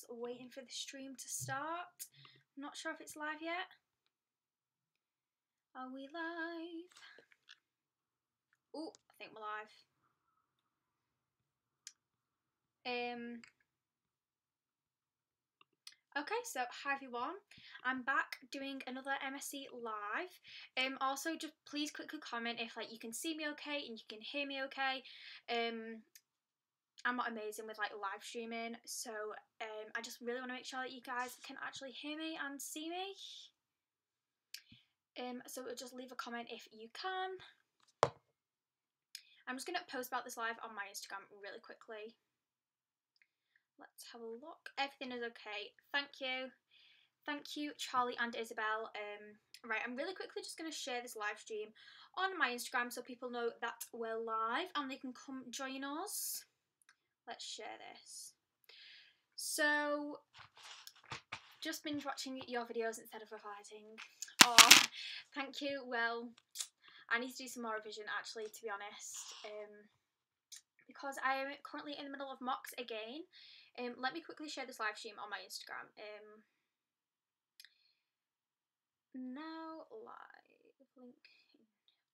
just waiting for the stream to start. I'm not sure if it's live yet. Are we live? Oh, I think we're live. Okay, so hi everyone. I'm back doing another MSE live. Also, just please quickly comment if like you can see me okay and you can hear me okay. I'm not amazing with like live streaming, so I just really want to make sure that you guys can actually hear me and see me. So just leave a comment if you can. I'm just going to post about this live on my Instagram really quickly. Let's have a look. Everything is okay. Thank you. Thank you, Charlie and Isabel. Right, I'm really quickly just going to share this live stream on my Instagram so people know that we're live and they can come join us. Let's share this. So, just binge watching your videos instead of revising. Oh, thank you. Well, I need to do some more revision actually, to be honest, because I am currently in the middle of mocks again. Let me quickly share this live stream on my Instagram. Now live link.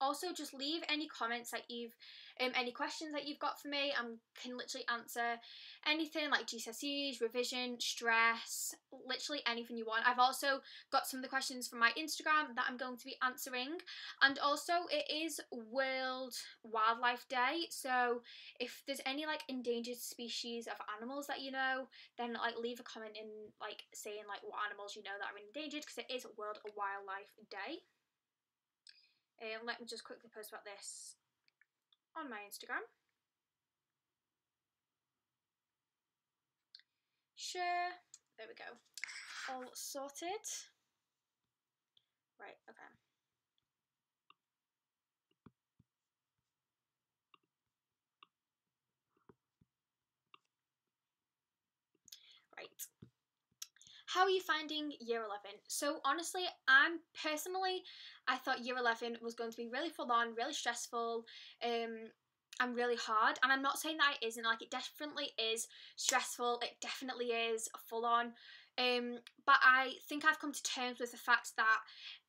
Also, just leave any comments that you've, any questions that you've got for me. I can literally answer anything like GCSEs, revision, stress, literally anything you want. I've also got some of the questions from my Instagram that I'm going to be answering. And also, it is World Wildlife Day. So if there's any like endangered species of animals that you know, then like leave a comment in like saying like what animals you know that are endangered, because it is World Wildlife Day. Let me just quickly post about this on my Instagram. Share. There we go. All sorted. Right, okay. Right. How are you finding year 11? So honestly, I thought year 11 was going to be really full on, really stressful, and really hard. And I'm not saying that it isn't, like it definitely is stressful, it definitely is full on. But I think I've come to terms with the fact that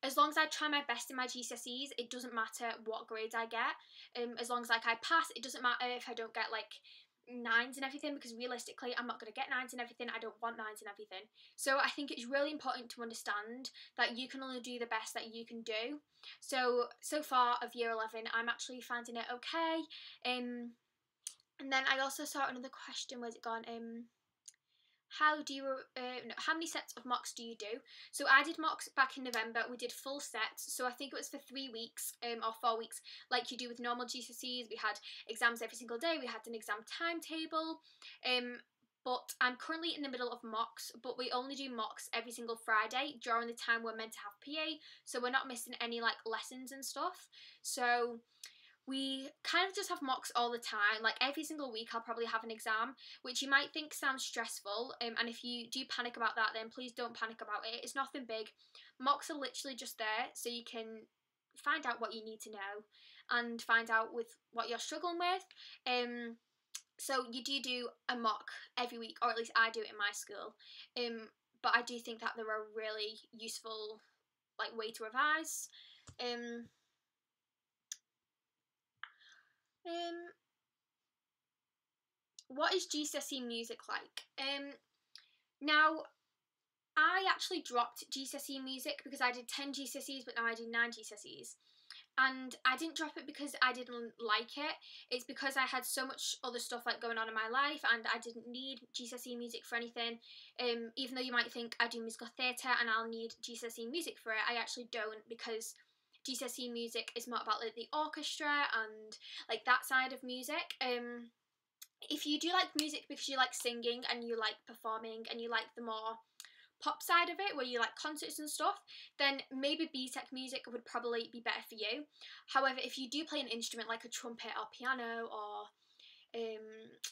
as long as I try my best in my GCSEs, it doesn't matter what grades I get. As long as like I pass, it doesn't matter if I don't get like 9s and everything, because realistically I'm not going to get 9s and everything. I don't want 9s and everything. So I think it's really important to understand that you can only do the best that you can do. So far of year 11 I'm actually finding it okay. And then I also saw another question. Where's it gone? How many sets of mocks do you do? So I did mocks back in November. We did full sets, so I think it was for 3 weeks or 4 weeks, like you do with normal GCSEs. We had exams every single day. We had an exam timetable. But I'm currently in the middle of mocks, but we only do mocks every single Friday during the time we're meant to have PA, so we're not missing any like lessons and stuff. So we kind of just have mocks all the time. Like every single week I'll probably have an exam, which you might think sounds stressful, and if you do panic about that, then please don't panic about it. It's nothing big. Mocks are literally just there so you can find out what you need to know and find out with what you're struggling with. So you do a mock every week, or at least I do it in my school. But I do think that they're a really useful like way to revise. What is GCSE music like? Now, I actually dropped GCSE music because I did 10 GCSEs, but now I do 9 GCSEs. And I didn't drop it because I didn't like it. It's because I had so much other stuff like going on in my life, and I didn't need GCSE music for anything. Even though you might think I do musical theatre and I'll need GCSE music for it, I actually don't, because GCSE music is more about like the orchestra and like that side of music. If you do like music because you like singing and you like performing and you like the more pop side of it, where you like concerts and stuff, then maybe BTEC music would probably be better for you. However, if you do play an instrument like a trumpet or piano or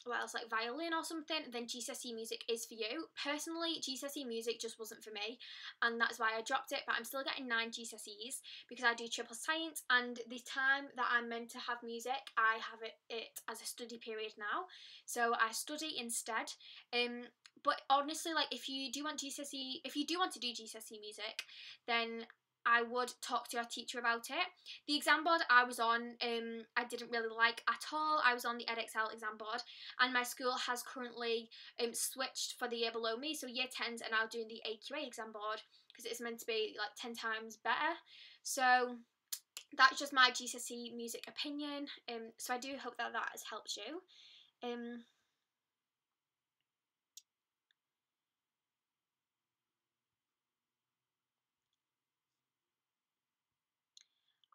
what else, like violin or something, then GCSE music is for you. Personally, GCSE music just wasn't for me, and that's why I dropped it. But I'm still getting 9 GCSEs because I do triple science, and the time that I'm meant to have music, I have it as a study period now, so I study instead. But honestly, like, if you do want to do GCSE music, then I would talk to your teacher about it. The exam board I was on, I didn't really like at all. I was on the EdXL exam board, and my school has currently switched for the year below me. So year 10s are now doing the AQA exam board because it's meant to be like 10 times better. So that's just my GCSE music opinion. So I do hope that that has helped you.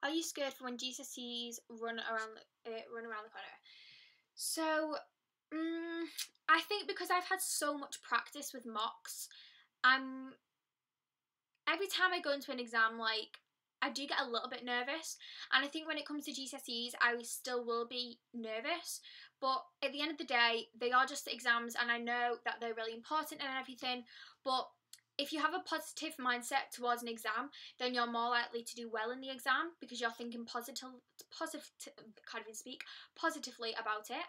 Are you scared for when GCSEs run around the corner? So, I think because I've had so much practice with mocks, every time I go into an exam, like, I do get a little bit nervous, and I think when it comes to GCSEs, I still will be nervous, but at the end of the day, they are just exams, and I know that they're really important and everything, but if you have a positive mindset towards an exam, then you're more likely to do well in the exam because you're thinking positively about it.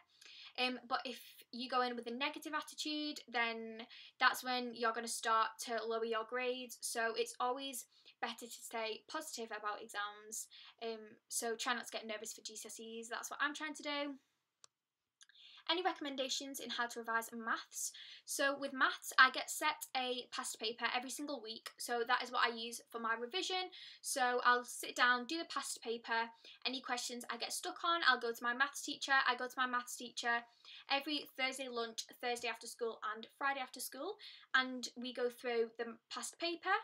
But if you go in with a negative attitude, then that's when you're going to start to lower your grades. So it's always better to stay positive about exams. So try not to get nervous for GCSEs. That's what I'm trying to do. Any recommendations in how to revise maths? So with maths, I get set a past paper every single week. So that is what I use for my revision. So I'll sit down, do the past paper. Any questions I get stuck on, I'll go to my maths teacher. I go to my maths teacher every Thursday lunch, Thursday after school and Friday after school. And we go through the past paper.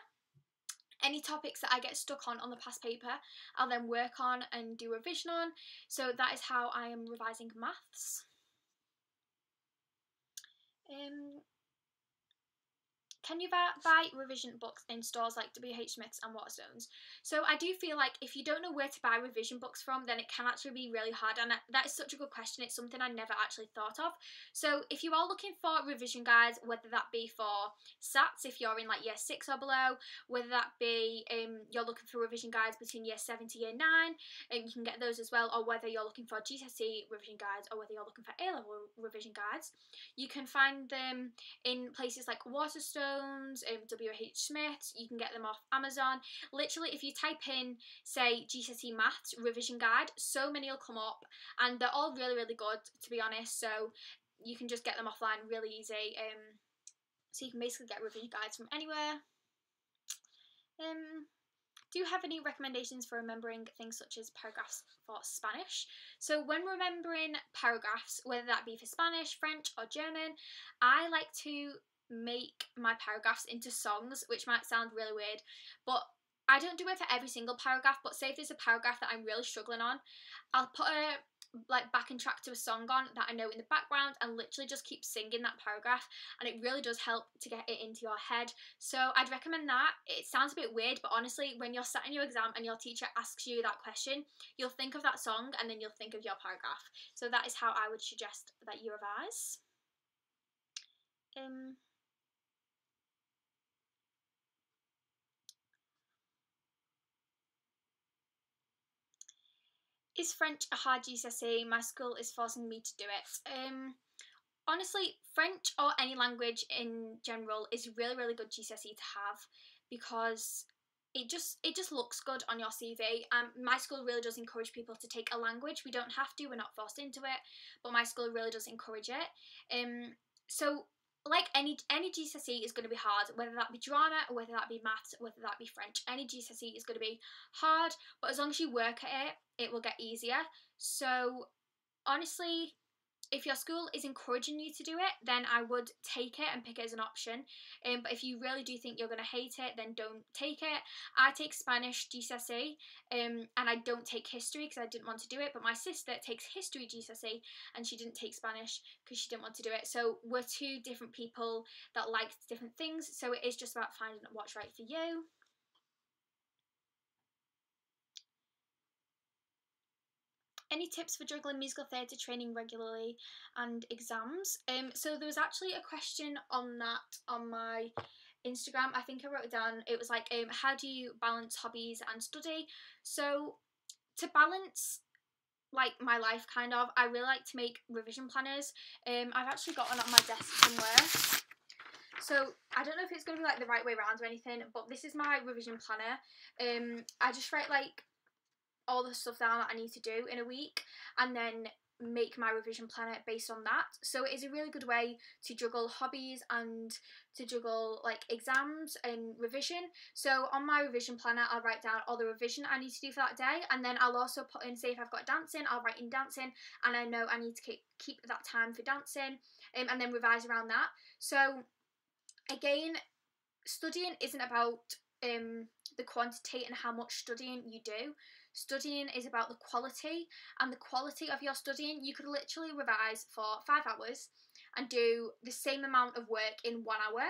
Any topics that I get stuck on the past paper, I'll then work on and do revision on. So that is how I am revising maths. Can you buy revision books in stores like WH Smith's and Waterstones? So I do feel like if you don't know where to buy revision books from, then it can actually be really hard, and that is such a good question. It's something I never actually thought of. So if you are looking for revision guides, whether that be for SATs if you're in like year 6 or below, whether that be you're looking for revision guides between year 7 to year 9, and you can get those as well, or whether you're looking for GCSE revision guides or whether you're looking for A-level revision guides, you can find them in places like Waterstones, WH Smith's. You can get them off Amazon. Literally, if you type in, say, GCSE Maths revision guide, so many will come up, and they're all really, really good, to be honest. So you can just get them offline really easy. So you can basically get revision guides from anywhere. Do you have any recommendations for remembering things such as paragraphs for Spanish? So when remembering paragraphs, whether that be for Spanish, French or German, I like to make my paragraphs into songs, which might sound really weird, but I don't do it for every single paragraph. But say if there's a paragraph that I'm really struggling on, I'll put a backing track to a song on that I know in the background and literally just keep singing that paragraph, and it really does help to get it into your head. So I'd recommend that. It sounds a bit weird, but honestly, when you're sat in your exam and your teacher asks you that question, you'll think of that song and then you'll think of your paragraph. So that is how I would suggest that you revise. Is French a hard GCSE? My school is forcing me to do it. Honestly, French or any language in general is really, really good GCSE to have because it just looks good on your CV. My school really does encourage people to take a language. We don't have to, we're not forced into it, but my school really does encourage it. So like any GCSE is going to be hard, whether that be drama or whether that be maths, whether that be French. Any GCSE is going to be hard, but as long as you work at it, it will get easier. So honestly, if your school is encouraging you to do it, then I would take it and pick it as an option. But if you really do think you're going to hate it, then don't take it. I take Spanish GCSE, and I don't take history because I didn't want to do it. But my sister takes history GCSE, and she didn't take Spanish because she didn't want to do it. So we're two different people that like different things. So it is just about finding what's right for you. Any tips for juggling musical theatre training regularly and exams? So there was actually a question on that on my Instagram. I think I wrote it down. It was like, how do you balance hobbies and study? So to balance like my life kind of, I really like to make revision planners. I've actually got one on my desk somewhere. So I don't know if it's going to be like the right way around or anything, but this is my revision planner. I just write like all the stuff down that I need to do in a week, and then make my revision planner based on that. So it is a really good way to juggle hobbies and to juggle like exams and revision. So on my revision planner, I'll write down all the revision I need to do for that day, and then I'll also put in, say if I've got dancing, I'll write in dancing, and I know I need to keep that time for dancing, and then revise around that. So again, studying isn't about the quantity and how much studying you do. Studying is about the quality, and the quality of your studying. You could literally revise for 5 hours and do the same amount of work in 1 hour,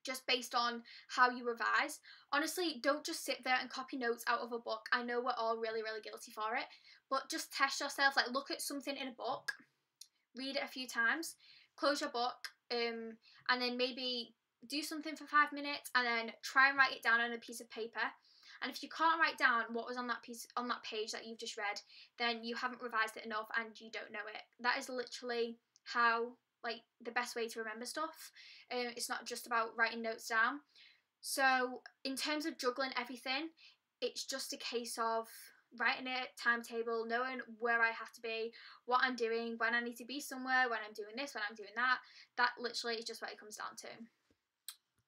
just based on how you revise. Honestly, don't just sit there and copy notes out of a book. I know we're all really, really guilty for it, but just test yourself. Like, look at something in a book, read it a few times, close your book, and then maybe do something for 5 minutes, and then try and write it down on a piece of paper. And if you can't write down what was on that page that you've just read, then you haven't revised it enough and you don't know it. That is literally how, like, the best way to remember stuff. It's not just about writing notes down. So in terms of juggling everything, it's just a case of writing a timetable, knowing where I have to be, what I'm doing, when I need to be somewhere, when I'm doing this, when I'm doing that. That literally is just what it comes down to.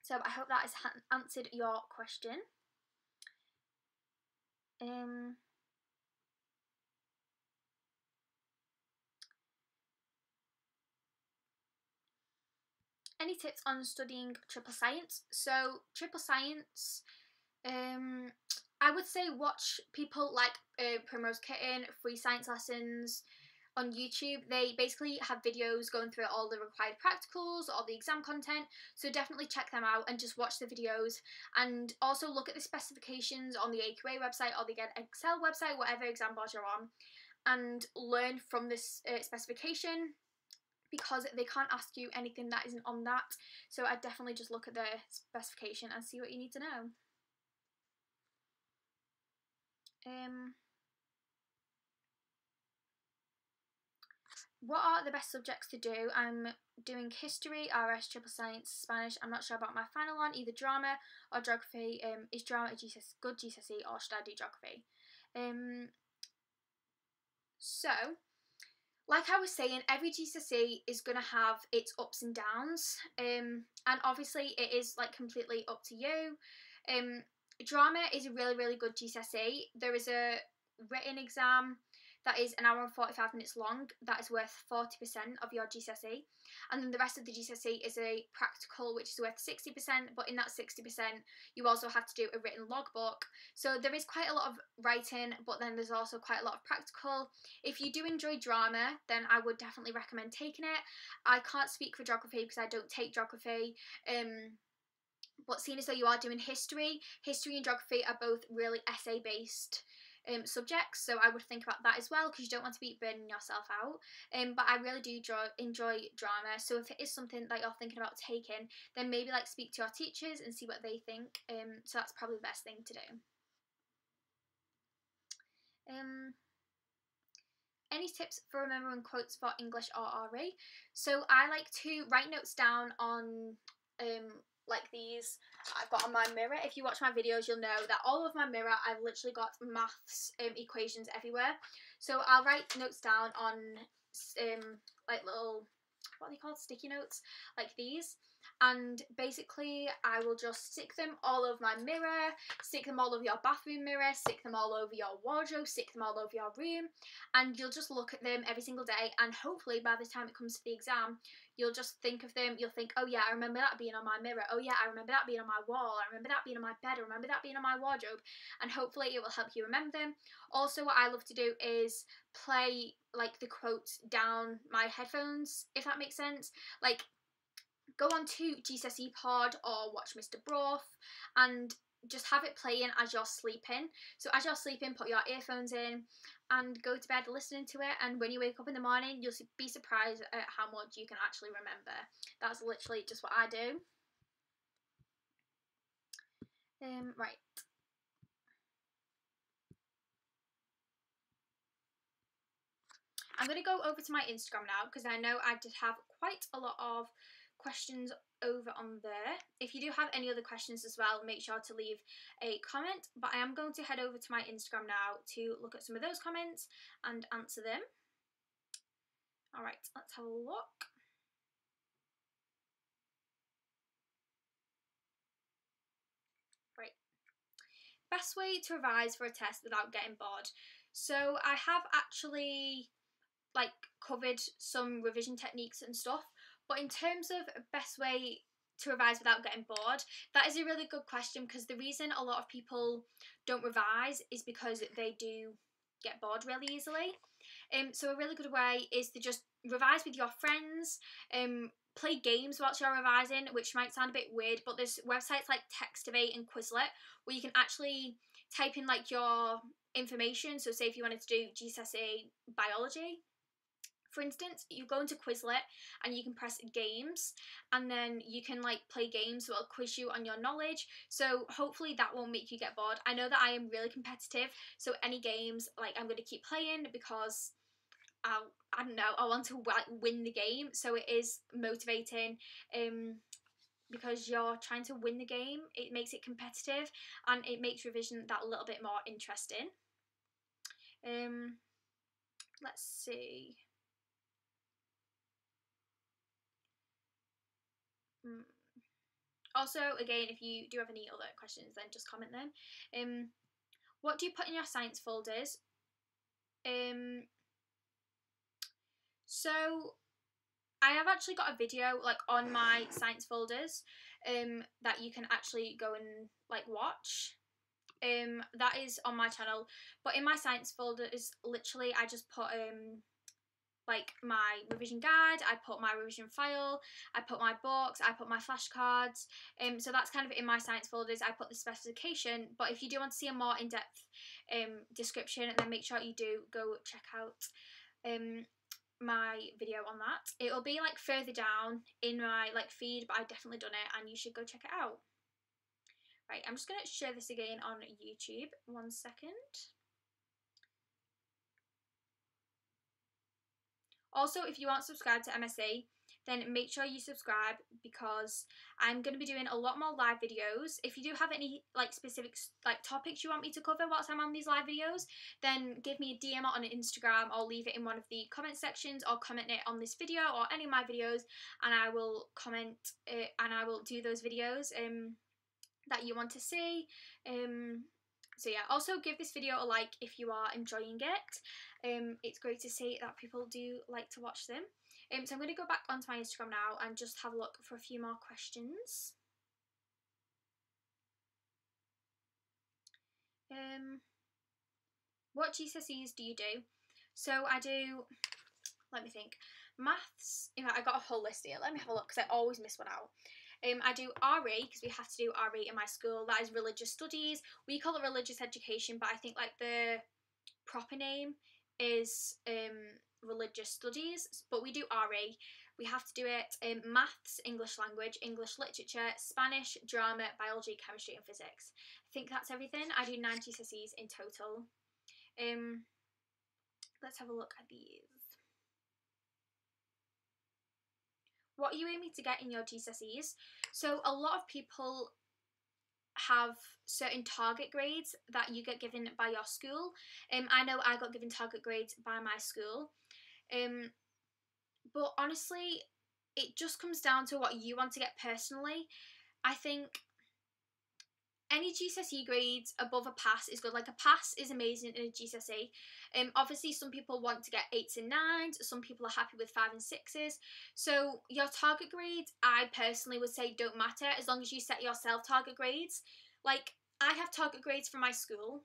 So I hope that has answered your question. Any tips on studying triple science? So triple science, I would say watch people like Primrose Kitten, free science lessons on YouTube. They basically have videos going through all the required practicals, all the exam content, so definitely check them out and just watch the videos, and also look at the specifications on the AQA website or the Excel website, whatever exam board you're on, and learn from this specification, because they can't ask you anything that isn't on that. So I definitely just look at the specification and see what you need to know. What are the best subjects to do? I'm doing history, RS, triple science, Spanish. I'm not sure about my final one, either drama or geography. Is drama a good GCSE, or should I do geography? So, like I was saying, every GCSE is going to have its ups and downs, and obviously it is like completely up to you. Drama is a really, really good GCSE. There is a written exam that is 1 hour and 45 minutes long, that is worth 40% of your GCSE, and then the rest of the GCSE is a practical, which is worth 60%, but in that 60% you also have to do a written logbook. So there is quite a lot of writing, but then there's also quite a lot of practical. If you do enjoy drama, then I would definitely recommend taking it. I can't speak for geography because I don't take geography, but seeing as though you are doing history and geography are both really essay based subjects, so I would think about that as well, because you don't want to be burning yourself out. But I really do enjoy drama, so if it is something that you're thinking about taking, then maybe like speak to your teachers and see what they think. So that's probably the best thing to do. Any tips for remembering quotes for English or RE? So I like to write notes down on like these I've got on my mirror. If you watch my videos, you'll know that all of my mirror, I've literally got maths equations everywhere. So I'll write notes down on like little, what are they called, sticky notes, like these, and basically I will just stick them all over my mirror, stick them all over your bathroom mirror, stick them all over your wardrobe, stick them all over your room, and you'll just look at them every single day, and hopefully by the time it comes to the exam, you'll just think of them. You'll think, oh yeah, I remember that being on my mirror, oh yeah, I remember that being on my wall, I remember that being on my bed, I remember that being on my wardrobe, and hopefully it will help you remember them. Also, what I love to do is play like the quotes down my headphones, if that makes sense. Like, go on to GCSE Pod or watch Mr. Broth and just have it playing as you're sleeping. So as you're sleeping, put your earphones in and go to bed listening to it, and when you wake up in the morning, you'll be surprised at how much you can actually remember. That's literally just what I do. Right. I'm going to go over to my Instagram now, because I know I did have quite a lot of questions over on there. If you do have any other questions as well, make sure to leave a comment, but I am going to head over to my Instagram now to look at some of those comments and answer them. Alright, let's have a look. Right. Best way to revise for a test without getting bored. So I have actually like covered some revision techniques and stuff, but in terms of best way to revise without getting bored, that is a really good question, because the reason a lot of people don't revise is because they do get bored really easily. So a really good way is to just revise with your friends, play games whilst you're revising, which might sound a bit weird, but there's websites like Takeover and Quizlet where you can actually type in like your information. So say if you wanted to do GCSE biology, for instance, you go into Quizlet and you can press games, and then you can like play games that will quiz you on your knowledge. So hopefully that won't make you get bored. I know that I am really competitive, so any games like I'm going to keep playing because I don't know, I want to win the game. So it is motivating, because you're trying to win the game. It makes it competitive and it makes revision that little bit more interesting. Let's see. Also, again, if you do have any other questions, then just comment them. What do you put in your science folders? So I have actually got a video like on my science folders that you can actually go and like watch. That is on my channel, but in my science folders, literally I just put like my revision guide, I put my revision file, I put my books, I put my flashcards. So that's kind of in my science folders. I put the specification, but if you do want to see a more in-depth description, then make sure you do go check out my video on that. It'll be like further down in my like feed, but I've definitely done it and you should go check it out. Right, I'm just going to share this again on YouTube. 1 second. Also, if you aren't subscribed to MSE, then make sure you subscribe, because I'm going to be doing a lot more live videos. If you do have any like specific like topics you want me to cover whilst I'm on these live videos, then give me a DM on Instagram, or leave it in one of the comment sections, or comment it on this video or any of my videos, and I will comment it and I will do those videos that you want to see. So yeah, also give this video a like if you are enjoying it. It's great to see that people do like to watch them. So I'm going to go back onto my Instagram now and just have a look for a few more questions. What GCSEs do you do? So I do, let me think, maths. In fact, I got a whole list here. Let me have a look, because I always miss one out. I do RE, because we have to do RE in my school. That is religious studies. We call it religious education, but I think like the proper name is religious studies. But we do RE. We have to do it maths, English language, English literature, Spanish, drama, biology, chemistry and physics. I think that's everything. I do 9 GCSEs in total. Let's have a look at these. What are you aiming to get in your GCSEs? So a lot of people have certain target grades that you get given by your school. I know I got given target grades by my school. But honestly, it just comes down to what you want to get personally. I think any GCSE grades above a pass is good. Like a pass is amazing in a GCSE. Obviously, some people want to get 8s and 9s. Some people are happy with 5 and 6s. So your target grades, I personally would say, don't matter as long as you set yourself target grades. Like I have target grades for my school,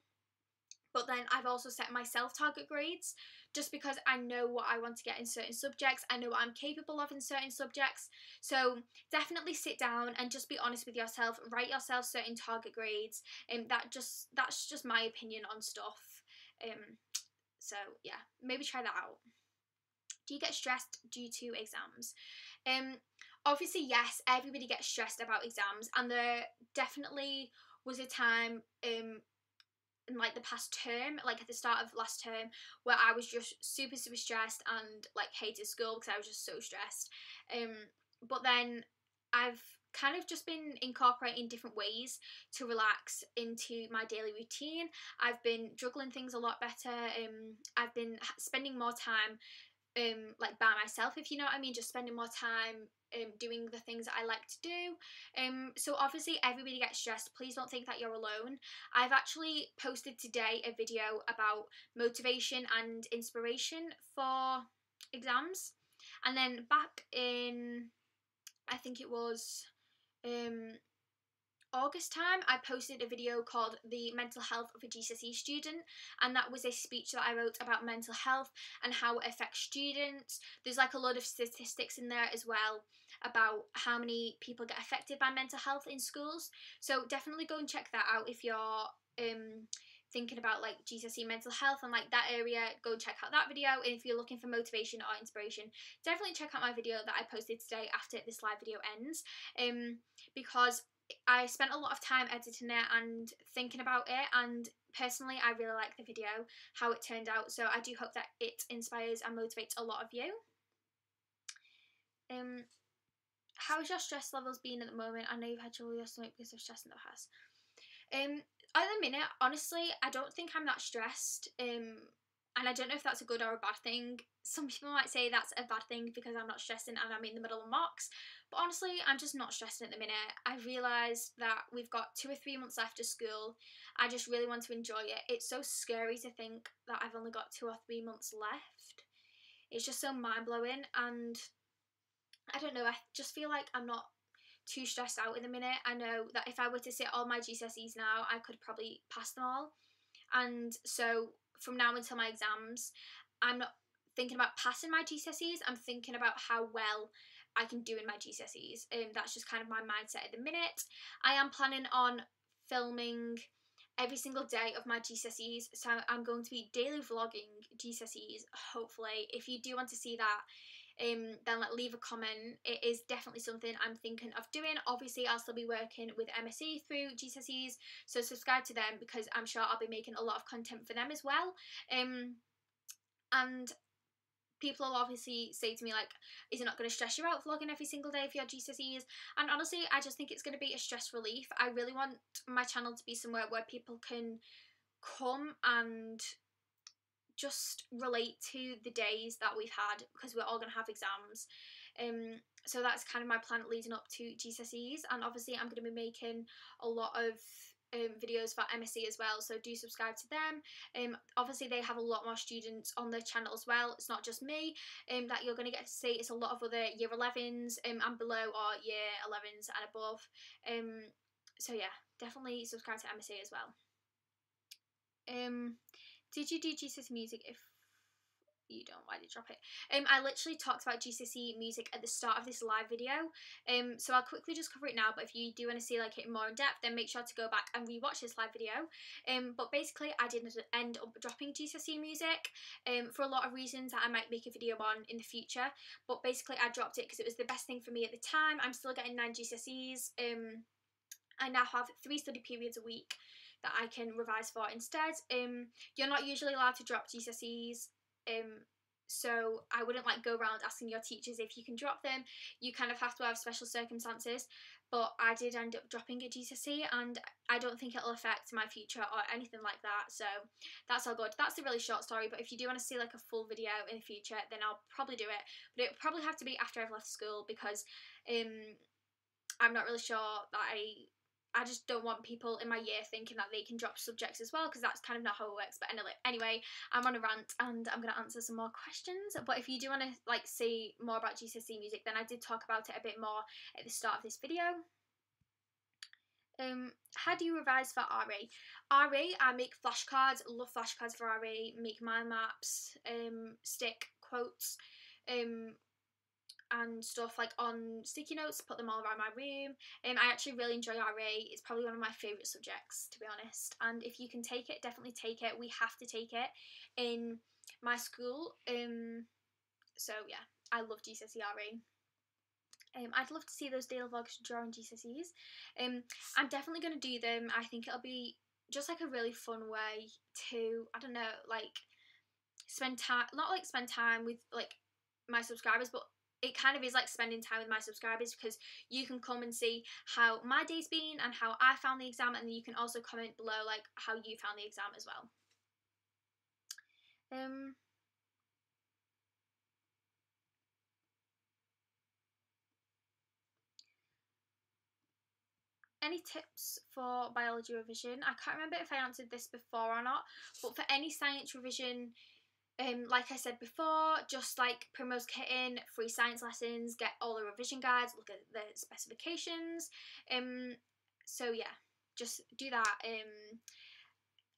but then I've also set myself target grades just because I know what I want to get in certain subjects. I know what I'm capable of in certain subjects. So definitely sit down and just be honest with yourself. Write yourself certain target grades. That's just my opinion on stuff. So yeah, maybe try that out. Do you get stressed due to exams? Obviously yes, everybody gets stressed about exams, and there definitely was a time in like the past term, like at the start of last term, where I was just super stressed and like hated school because I was just so stressed. But then I've kind of just been incorporating different ways to relax into my daily routine. I've been juggling things a lot better. I've been spending more time like by myself, if you know what I mean, just spending more time doing the things that I like to do. So obviously everybody gets stressed. Please don't think that you're alone. I've actually posted today a video about motivation and inspiration for exams, and then back in, I think it was um August time, I posted a video called The Mental Health of a GCSE Student, and that was a speech that I wrote about mental health and how it affects students. There's like a lot of statistics in there as well about how many people get affected by mental health in schools. So definitely go and check that out if you're thinking about like GCSE mental health and like that area. Go and check out that video, and if you're looking for motivation or inspiration, definitely check out my video that I posted today after this live video ends, because I spent a lot of time editing it and thinking about it, and personally I really like the video, how it turned out, so I do hope that it inspires and motivates a lot of you. How's your stress levels been at the moment? I know you've had trouble with your stomach because of stress in the past. At the minute, honestly, I don't think I'm that stressed, and I don't know if that's a good or a bad thing. Some people might say that's a bad thing because I'm not stressing and I'm in the middle of mocks, but honestly, I'm just not stressing at the minute. I realise that we've got 2 or 3 months left of school. I just really want to enjoy it. It's so scary to think that I've only got 2 or 3 months left. It's just so mind-blowing, and I don't know, I just feel like I'm not too stressed out in the minute. I know that if I were to sit all my GCSEs now, I could probably pass them all. And so from now until my exams, I'm not thinking about passing my GCSEs, I'm thinking about how well I can do in my GCSEs. That's just kind of my mindset at the minute. I am planning on filming every single day of my GCSEs, so I'm going to be daily vlogging GCSEs, hopefully. If you do want to see that, then like leave a comment. It is definitely something I'm thinking of doing. Obviously I'll still be working with MSE through GCSEs, so subscribe to them because I'm sure I'll be making a lot of content for them as well. And people will obviously say to me like, is it not going to stress you out vlogging every single day for your GCSEs? And honestly, I just think it's going to be a stress relief. I really want my channel to be somewhere where people can come and just relate to the days that we've had, because we're all going to have exams. So that's kind of my plan leading up to GCSEs, and obviously I'm going to be making a lot of videos for MSE as well, so do subscribe to them. Obviously they have a lot more students on their channel as well. It's not just me that you're going to get to see. It's a lot of other year 11s and below, or year 11s and above. So yeah, definitely subscribe to MSE as well. Did you do GCSE music? If you don't, why did you drop it? I literally talked about GCSE music at the start of this live video, so I'll quickly just cover it now, but if you do want to see like it more in depth, then make sure to go back and rewatch this live video. But basically I didn't end up dropping GCSE music for a lot of reasons that I might make a video on in the future, but basically I dropped it because it was the best thing for me at the time. I'm still getting 9 GCSEs. I now have 3 study periods a week that I can revise for instead. You're not usually allowed to drop GCSEs, so I wouldn't like go around asking your teachers if you can drop them. You kind of have to have special circumstances, but I did end up dropping a GCSE, and I don't think it'll affect my future or anything like that, so that's all good. That's a really short story, but if you do want to see like a full video in the future, then I'll probably do it, but it'll probably have to be after I've left school, because I'm not really sure that I just don't want people in my year thinking that they can drop subjects as well, because that's kind of not how it works. But anyway, I'm on a rant and I'm going to answer some more questions. But if you do want to like see more about GCSE music, then I did talk about it a bit more at the start of this video. How do you revise for RE? RE, I make flashcards, love flashcards for RE, make mind maps, stick quotes, and stuff like on sticky notes, put them all around my room. I actually really enjoy RE. It's probably one of my favourite subjects, to be honest, and if you can take it, definitely take it. We have to take it in my school. So yeah, I love GCSE RE. I'd love to see those daily vlogs during GCSEs. I'm definitely going to do them. I think it'll be just like a really fun way to, I don't know, like spend time, not like spend time with like my subscribers, but it kind of is like spending time with my subscribers, because you can come and see how my day's been and how I found the exam, and you can also comment below like how you found the exam as well. Any tips for biology revision? I can't remember if I answered this before or not, but for any science revision, like I said before, just like Primrose Kitten, free science lessons, get all the revision guides, look at the specifications. So yeah, just do that.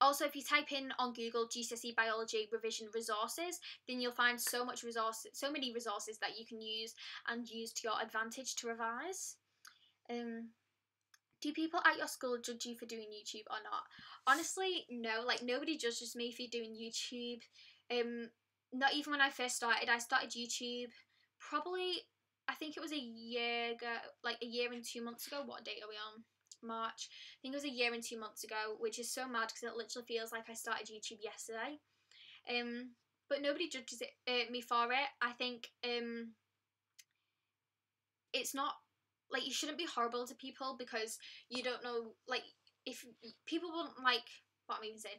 Also, if you type in on Google GCSE biology revision resources, then you'll find so many resources that you can use and use to your advantage to revise. Do people at your school judge you for doing YouTube or not? Honestly, no. Like, nobody judges me for doing YouTube. Not even when I first started. I started YouTube probably, I think it was a year ago, like a year and 2 months ago. What date are we on? March. I think it was a year and 2 months ago, which is so mad because it literally feels like I started YouTube yesterday. But nobody judges me for it. I think it's not, like, you shouldn't be horrible to people because you don't know, like, if people wouldn't like, what I'm even saying,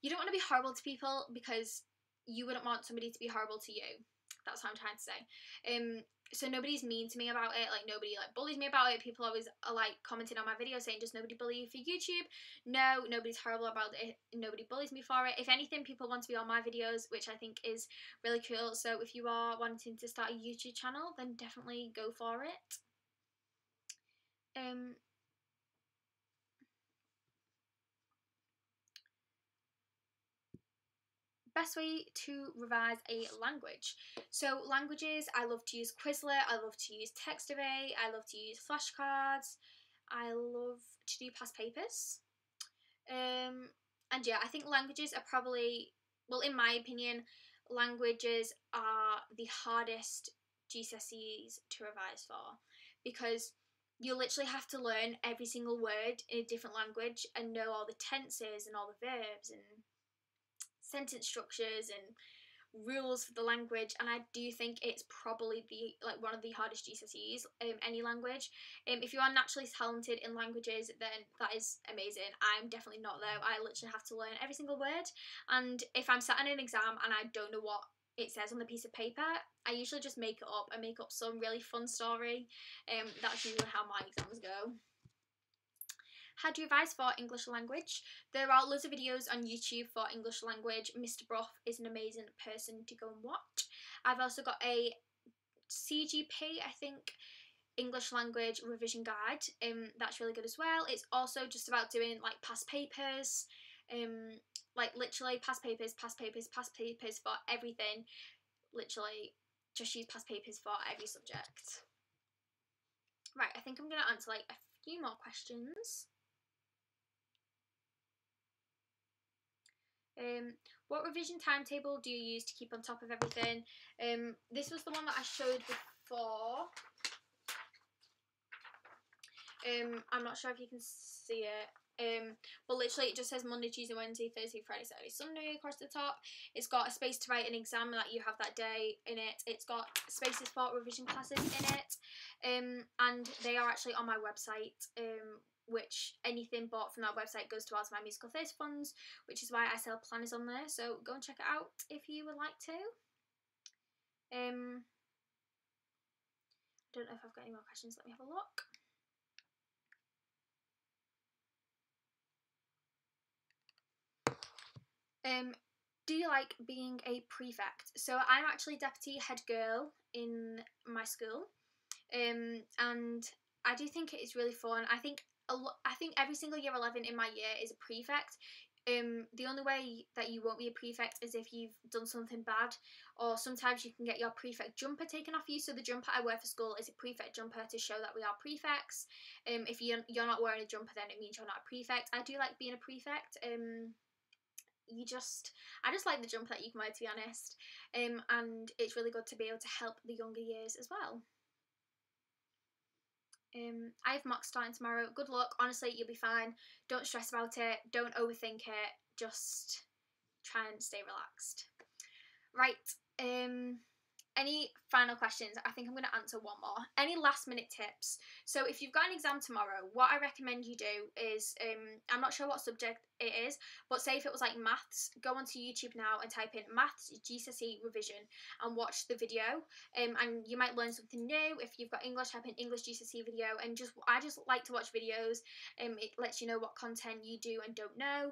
you don't want to be horrible to people because you wouldn't want somebody to be horrible to you. That's what I'm trying to say. So nobody's mean to me about it, like, nobody like bullies me about it. People always are like commenting on my videos saying, does nobody bully you for YouTube? No, nobody's horrible about it, nobody bullies me for it. If anything, people want to be on my videos, which I think is really cool. So if you are wanting to start a YouTube channel, then definitely go for it. Best way to revise a language. So languages, I love to use Quizlet, I love to use Takeover, I love to use flashcards, I love to do past papers. And yeah, I think languages are probably, well, in my opinion, languages are the hardest GCSEs to revise for, because you literally have to learn every single word in a different language and know all the tenses and all the verbs and sentence structures and rules for the language. And I do think it's probably one of the hardest GCSEs, any language. If you are naturally talented in languages, then that is amazing. I'm definitely not though. I literally have to learn every single word, and if I'm sat in an exam and I don't know what it says on the piece of paper, I usually just make it up. I make up some really fun story. That's usually how my exams go. How do you revise for English language? There are loads of videos on YouTube for English language. Mr. Brough is an amazing person to go and watch. I've also got a CGP, I think, English language revision guide. That's really good as well. It's also just about doing like past papers, like literally past papers for everything. Literally just use past papers for every subject. Right, I think I'm going to answer like a few more questions. What revision timetable do you use to keep on top of everything? This was the one that I showed before. I'm not sure if you can see it. But literally it just says Monday, Tuesday, Wednesday, Thursday, Friday, Saturday, Sunday across the top. It's got a space to write an exam that you have that day in it. It's got spaces for revision classes in it. And they are actually on my website. Which anything bought from that website goes towards my musical theatre funds, which is why I sell planners on there. So go and check it out if you would like to. I don't know if I've got any more questions. Let me have a look. Do you like being a prefect? So I'm actually deputy head girl in my school, and I do think it is really fun. I think every single year 11 in my year is a prefect. The only way that you won't be a prefect is if you've done something bad, or sometimes you can get your prefect jumper taken off you. So the jumper I wear for school is a prefect jumper to show that we are prefects. If you're not wearing a jumper, then it means you're not a prefect. I do like being a prefect. I just like the jumper that you can wear, to be honest. And it's really good to be able to help the younger years as well. I have mock starting tomorrow. Good luck. Honestly, you'll be fine. Don't stress about it. Don't overthink it. Just try and stay relaxed. Right. any final questions? I think I'm going to answer one more. Any last minute tips? So if you've got an exam tomorrow, what I recommend you do is, I'm not sure what subject it is, but say if it was like maths, go onto YouTube now and type in maths GCSE revision and watch the video, and you might learn something new. If you've got English, type in English GCSE video, and I just like to watch videos. It lets you know what content you do and don't know.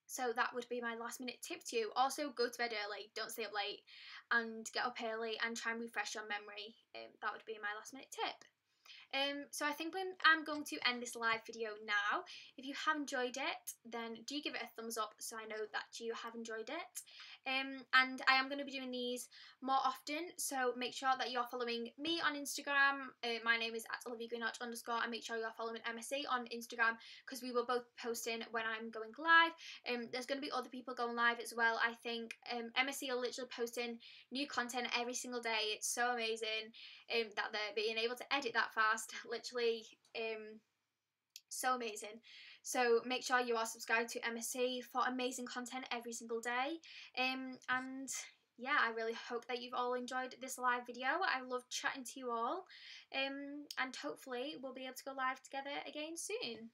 So that would be my last minute tip to you. Also, go to bed early, don't stay up late, and get up early and try and refresh your memory. That would be my last minute tip. So I think I'm going to end this live video now. If you have enjoyed it, then do give it a thumbs up so I know that you have enjoyed it. And I am going to be doing these more often, so make sure that you're following me on Instagram. My name is @Olivia Greenhalgh _ and make sure you're following MSE on Instagram, because we will both posting when I'm going live. There's going to be other people going live as well. I think MSE are literally posting new content every single day. It's so amazing that they're being able to edit that fast. Literally so amazing. So make sure you are subscribed to MSE for amazing content every single day. And yeah, I really hope that you've all enjoyed this live video. I love chatting to you all, and hopefully we'll be able to go live together again soon.